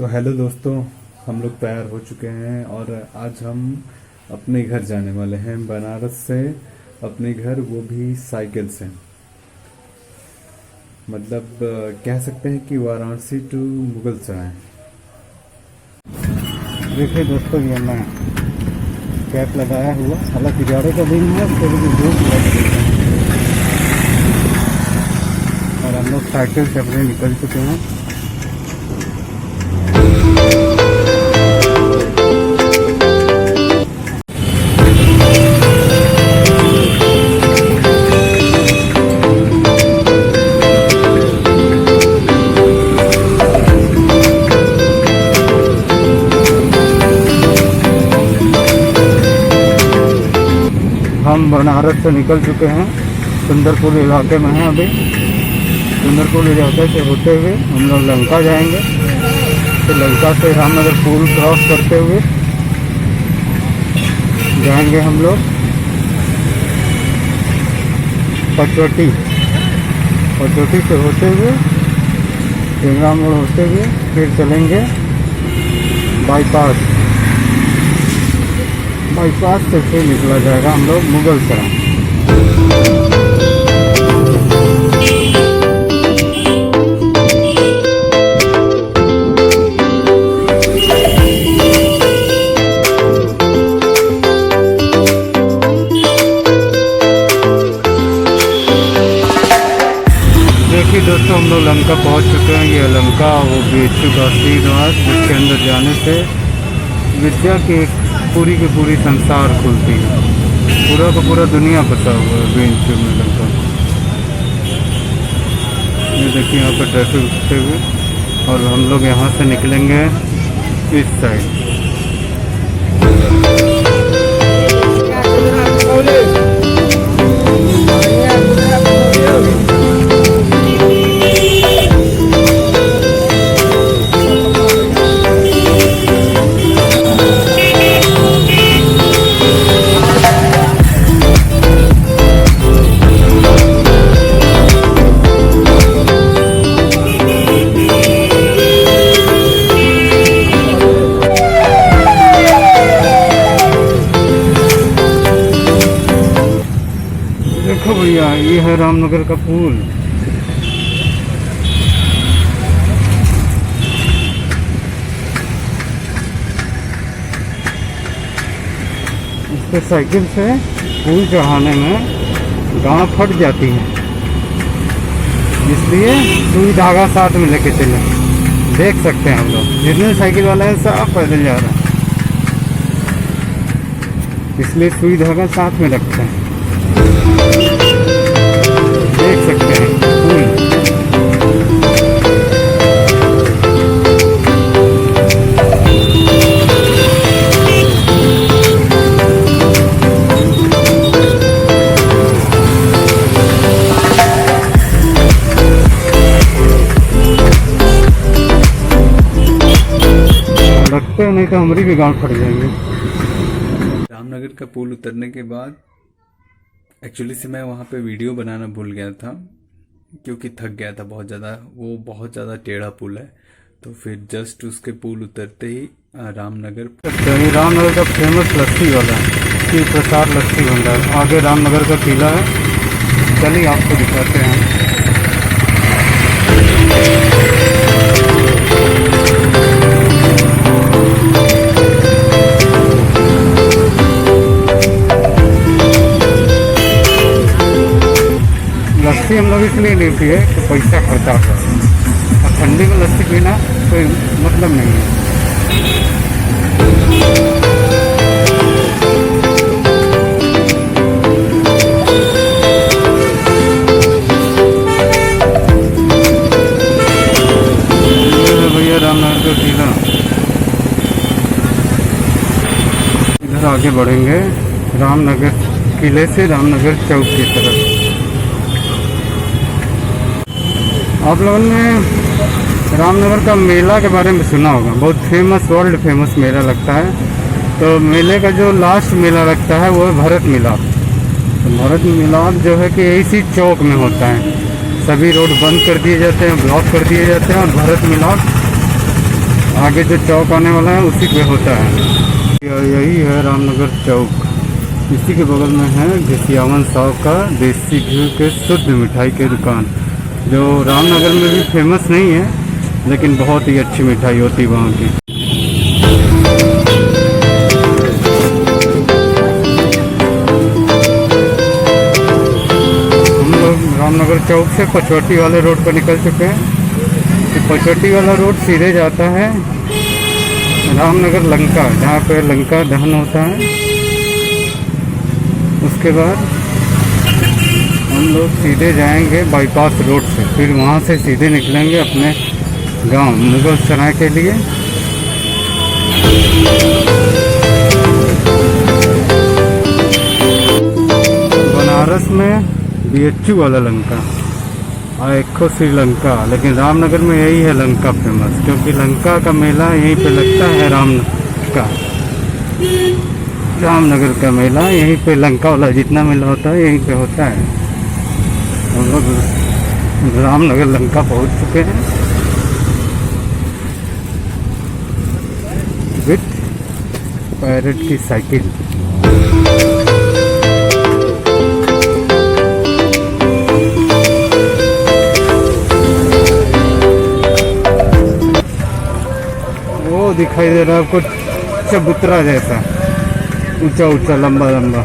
Hello दोस्तों, हम लोग तैयार हो चुके हैं और आज हम अपने घर जाने वाले हैं। बनारस से अपने घर, वो भी साइकिल से। मतलब कह सकते हैं कि वाराणसी टू मुगल सराय। देखिए दोस्तों, ये मैं कैप लगाया हुआ, हालांकि जाड़े का दिन है तो भी धूप लग रही है और हम लोग साइकिल से अपने निकल चुके हैं। हम बनारस से निकल चुके हैं, सुंदरपुर इलाके में हैं अभी। सुंदरपुर इलाके से होते हुए हम लोग लंका जाएंगे, तो लंका से रामनगर पुल क्रॉस करते हुए जाएंगे हम लोग पचवटी। पचवटी से होते हुए टेंगरा मोड़ होते हुए फिर चलेंगे बाईपास से फिर निकला जाएगा हम लोग मुगल सराय। देखिए दोस्तों, हम लोग लंका पहुंच चुके हैं। ये लंका वो बीएचयू का सीधा, जिसके अंदर जाने से विद्या की पूरी की पूरी संसार खुलती है। पूरा का पूरा दुनिया बसा हुआ है बीएचयू में लंका। ये देखिए यहाँ पर ट्रैफिक रुकते हुए, और हम लोग यहाँ से निकलेंगे इस साइड। देखो भैया, ये है रामनगर का पुल। इस पे साइकिल से पुल चढ़ाने में गांव फट जाती है, इसलिए सुई धागा साथ में लेके चले। देख सकते हैं हम लोग जितने साइकिल वाले हैं सब पैदल जा रहे हैं, इसलिए सुई धागा साथ में रखते हैं। देख सकते हैं लगते हैं, नहीं तो हमारी भी गांव फट जाएंगे। रामनगर का पुल उतरने के बाद एक्चुअली से मैं वहाँ पे वीडियो बनाना भूल गया था, क्योंकि थक गया था बहुत ज़्यादा। वो बहुत ज़्यादा टेढ़ा पुल है, तो फिर जस्ट उसके पुल उतरते ही रामनगर का फेमस लस्सी वाला श्री प्रसाद लस्सी भंडार, आगे रामनगर का किला है। चलिए आपको दिखाते हैं। लस्सी हम लोग इसलिए नहीं पिए कि पैसा खर्चा हो, और ठंडी में लस्सी पीना कोई मतलब नहीं है। भैया रामनगर का किला। इधर आगे बढ़ेंगे रामनगर किले से रामनगर चौक की तरफ। आप लोगों ने रामनगर का मेला के बारे में सुना होगा, बहुत फेमस, वर्ल्ड फेमस मेला लगता है। तो मेले का जो लास्ट मेला लगता है वो है भरत मिलाप। तो भरत मिलाप जो है कि इसी चौक में होता है। सभी रोड बंद कर दिए जाते हैं, ब्लॉक कर दिए जाते हैं और भरत मिलाप आगे जो चौक आने वाला है उसी पे होता है। यही है रामनगर चौक। इसी के बगल में है घिसियावन साव का देसी घी के शुद्ध मिठाई की दुकान, जो रामनगर में भी फेमस नहीं है लेकिन बहुत ही अच्छी मिठाई होती है वहाँ की। हम लोग रामनगर चौक से पचवटी वाले रोड पर निकल चुके हैं। तो पचवटी वाला रोड सीधे जाता है रामनगर लंका, जहाँ पे लंका दहन होता है। उसके बाद हम लोग सीधे जाएंगे बाईपास रोड से, फिर वहाँ से सीधे निकलेंगे अपने गांव मुगल सराय के लिए। बनारस में BHU वाला लंका और एक श्रीलंका, लेकिन रामनगर में यही है लंका फेमस, क्योंकि लंका का मेला यहीं पे लगता है। रामनगर का मेला यहीं पे, लंका वाला जितना मेला होता है यहीं पे होता है। हम लोग रामनगर लंका पहुंच चुके हैं विथ पैरेट की साइकिल। वो दिखाई दे रहा है आपको चबूतरा जैसा, ऊंचा ऊंचा लंबा लंबा,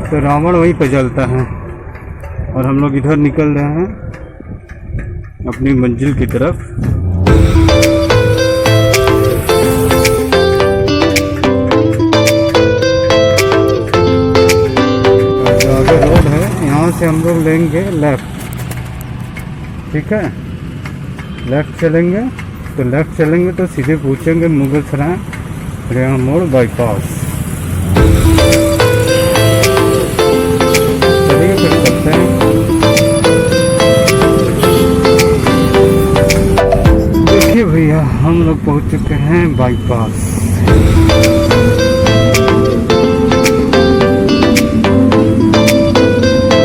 तो रावण वहीं पे जलता है। और हम लोग इधर निकल रहे हैं अपनी मंजिल की तरफ। जो आगे रोड है यहाँ से हम लोग लेंगे लेफ्ट, ठीक है। लेफ्ट चलेंगे तो सीधे पहुँचेंगे मुगल सराय रेवा मोड़ बाईपास। चलिए फिर चलते हैं। देखिए भैया, हम लोग पहुंच चुके हैं बाईपास।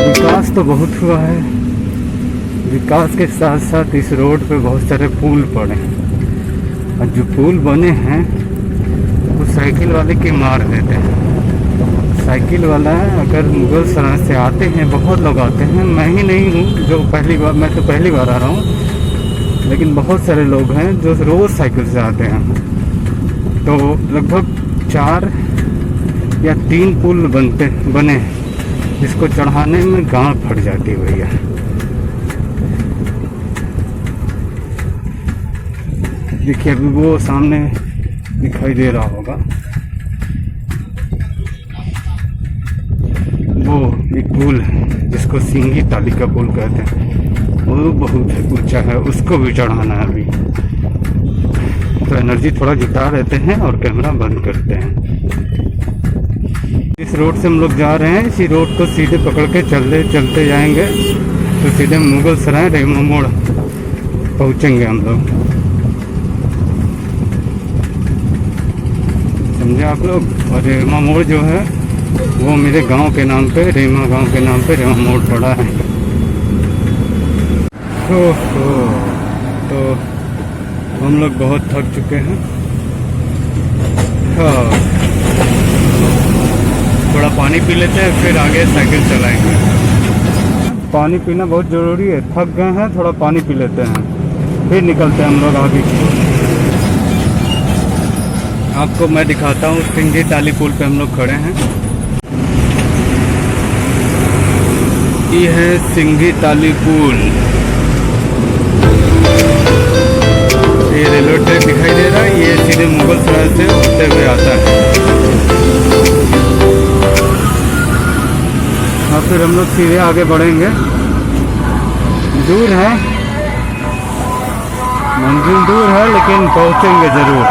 विकास तो बहुत हुआ है, विकास के साथ साथ इस रोड पे बहुत सारे पुल पड़े हैं, और जो पुल बने हैं वो साइकिल वाले की मार देते हैं। साइकिल वाला अगर मुगल सराय से आते हैं, बहुत लोग आते हैं, मैं ही नहीं हूँ जो पहली बार, मैं तो पहली बार आ रहा हूँ, लेकिन बहुत सारे लोग हैं जो रोज़ साइकिल से आते हैं। तो लगभग 4 या 3 पुल बने, जिसको चढ़ाने में गांठ फट जाती है भैया। देखिए अभी वो सामने दिखाई दे रहा होगा, वो एक पुल है जिसको सिंगी ताली का पुल कहते हैं, वो बहुत ऊंचा है, उसको भी चढ़ाना है अभी। तो एनर्जी थोड़ा जुटा रहते हैं और कैमरा बंद करते हैं। इस रोड से हम लोग जा रहे हैं, इसी रोड को सीधे पकड़ के चलते जाएंगे तो सीधे मुगल सराय रेवा मोड़ पहुँचेंगे हम लोग। समझे आप लोग। और रेवा मोड़ जो है वो मेरे गांव के नाम पे, रेवा गांव के नाम पे रेवा मोड़ पड़ा है। तो हम लोग बहुत थक चुके हैं। हाँ, थोड़ा पानी पी लेते हैं फिर आगे साइकिल चलाएंगे। पानी पीना बहुत ज़रूरी है, थक गए हैं, थोड़ा पानी पी लेते हैं फिर निकलते हैं हम लोग आगे की। आपको मैं दिखाता हूँ, सिंगी ताली पुल पे हम लोग खड़े हैं। ये है सिंगी ताली पुल। ये रेलवे ट्रैक दिखाई दे रहा है, ये सीधे मुगल सराय से होते हुए आता है। और फिर हम लोग सीधे आगे बढ़ेंगे। दूर है, मंजिल दूर है, लेकिन पहुंचेंगे जरूर।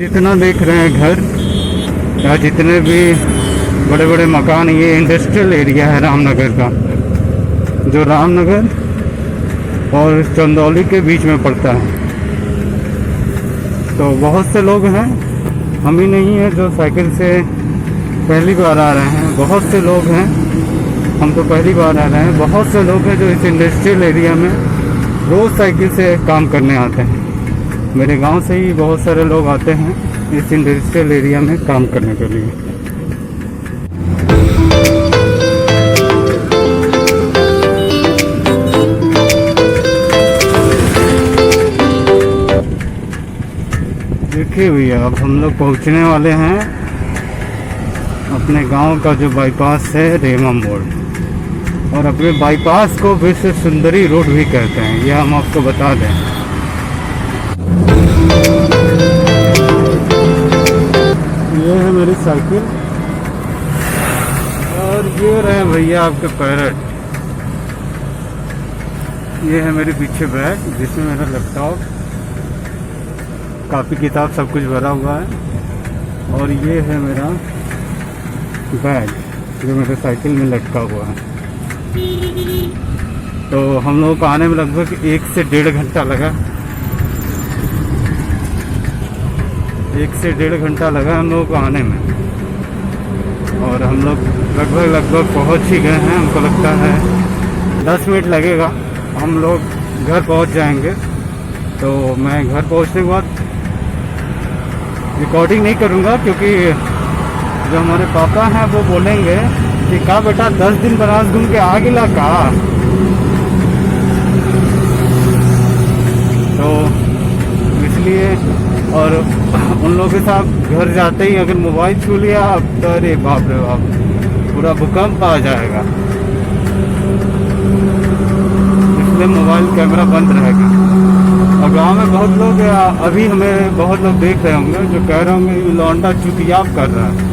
जितना देख रहे हैं घर या जितने भी बड़े बड़े मकान, ये इंडस्ट्रियल एरिया है रामनगर का, जो रामनगर और चंदौली के बीच में पड़ता है। तो बहुत से लोग हैं, हम ही नहीं हैं जो साइकिल से पहली बार आ रहे हैं, बहुत से लोग हैं, हम तो पहली बार आ रहे हैं। बहुत से लोग हैं जो इस इंडस्ट्रियल एरिया में रोज़ साइकिल से काम करने आते हैं। मेरे गांव से ही बहुत सारे लोग आते हैं इस इंडस्ट्रियल एरिया में काम करने के लिए। देखिए भैया, अब हम लोग पहुंचने वाले हैं अपने गांव का जो बाईपास है, रेमा मोड़। और अपने बाईपास को विश्व सुंदरी रोड भी कहते हैं, यह हम आपको बता दें। ये है मेरी साइकिल और ये रहे भैया आपके पैरेट। ये है मेरे पीछे बैग जिसमें मेरा लैपटॉप, कापी किताब सब कुछ भरा हुआ है। और ये है मेरा बैग जो मेरे साइकिल में लटका हुआ है। तो हम लोगों को आने में लगभग 1 से 1.5 घंटा लगा। 1 से 1.5 घंटा लगा हम लोगों को आने में। और हम लोग लगभग पहुंच ही गए हैं। हमको लगता है 10 मिनट लगेगा, हम लोग घर पहुंच जाएंगे। तो मैं घर पहुंचने के बाद रिकॉर्डिंग नहीं करूंगा, क्योंकि जो हमारे पापा हैं वो बोलेंगे कि का बेटा 10 दिन बनारस घूम के आ गिला का। तो इसलिए, और उन लोगों के साथ घर जाते ही अगर मोबाइल छू लिया तो अरे बाप रे बाप, पूरा भूकंप आ जाएगा। इसलिए मोबाइल कैमरा बंद रहेगा। और गांव में बहुत लोग, अभी हमें बहुत लोग देख रहे होंगे जो कह रहे होंगे ये लौंडा चुतियाब कर रहा है,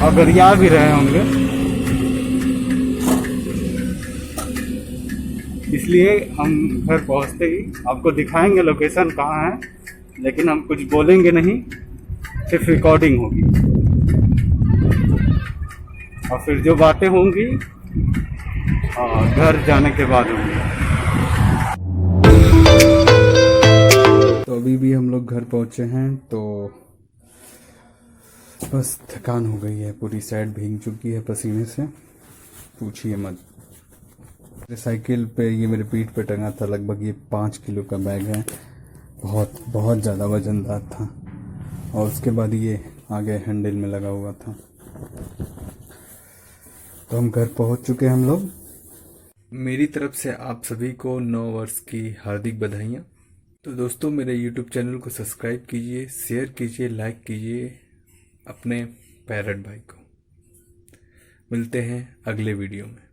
अगर या भी रहे होंगे। इसलिए हम घर पहुंचते ही आपको दिखाएंगे लोकेशन कहाँ है, लेकिन हम कुछ बोलेंगे नहीं, सिर्फ रिकॉर्डिंग होगी। और फिर जो बातें होंगी घर जाने के बाद होंगी। तो अभी भी हम लोग घर पहुंचे हैं, तो बस थकान हो गई है, पूरी साइड भीग चुकी है पसीने से, पूछिए मत। मेरे साइकिल पे, ये मेरे पीठ पे टंगा था, लगभग ये 5 किलो का बैग है, बहुत ज़्यादा वजनदार था। और उसके बाद ये आगे हैंडल में लगा हुआ था। तो हम घर पहुंच चुके हैं हम लोग। मेरी तरफ से आप सभी को 9 वर्ष की हार्दिक बधाइयाँ। तो दोस्तों, मेरे YouTube चैनल को सब्सक्राइब कीजिए, शेयर कीजिए, लाइक कीजिए अपने पैरट भाई को। मिलते हैं अगले वीडियो में।